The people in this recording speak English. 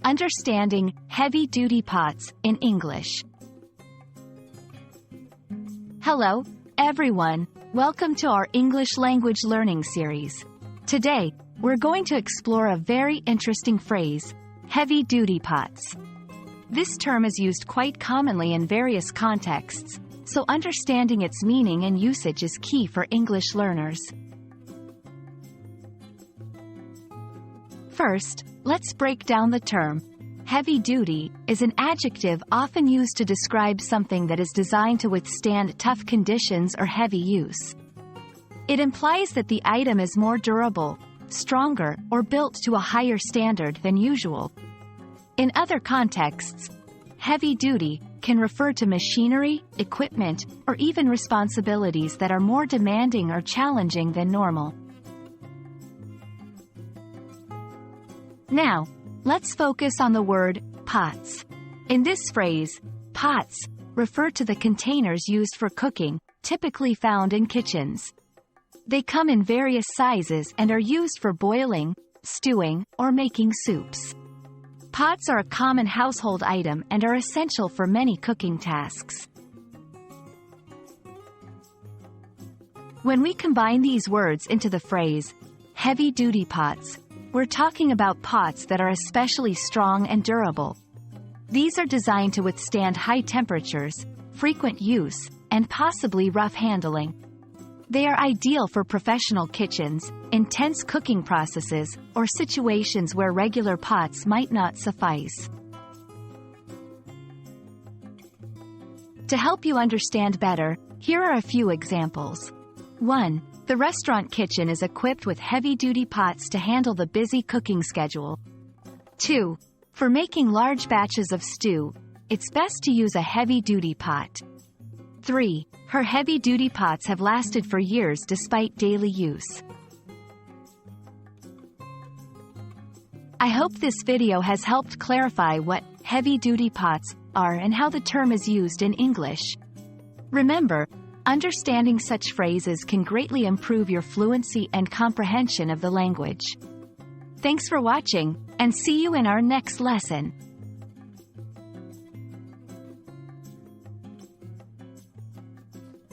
Understanding heavy-duty pots in English. Hello, everyone. Welcome to our English language learning series. Today, we're going to explore a very interesting phrase, heavy-duty pots. This term is used quite commonly in various contexts, so understanding its meaning and usage is key for English learners. First, let's break down the term. Heavy-duty is an adjective often used to describe something that is designed to withstand tough conditions or heavy use. It implies that the item is more durable, stronger, or built to a higher standard than usual. In other contexts, heavy-duty can refer to machinery, equipment, or even responsibilities that are more demanding or challenging than normal. Now, let's focus on the word pots. In this phrase, pots refer to the containers used for cooking, typically found in kitchens. They come in various sizes and are used for boiling, stewing, or making soups. Pots are a common household item and are essential for many cooking tasks. When we combine these words into the phrase, heavy-duty pots, we're talking about pots that are especially strong and durable. These are designed to withstand high temperatures, frequent use, and possibly rough handling. They are ideal for professional kitchens, intense cooking processes, or situations where regular pots might not suffice. To help you understand better, here are a few examples. 1. The restaurant kitchen is equipped with heavy-duty pots to handle the busy cooking schedule. 2. For making large batches of stew, it's best to use a heavy-duty pot. 3. Her heavy-duty pots have lasted for years despite daily use. I hope this video has helped clarify what heavy-duty pots are and how the term is used in English. Remember, understanding such phrases can greatly improve your fluency and comprehension of the language. Thanks for watching, and see you in our next lesson.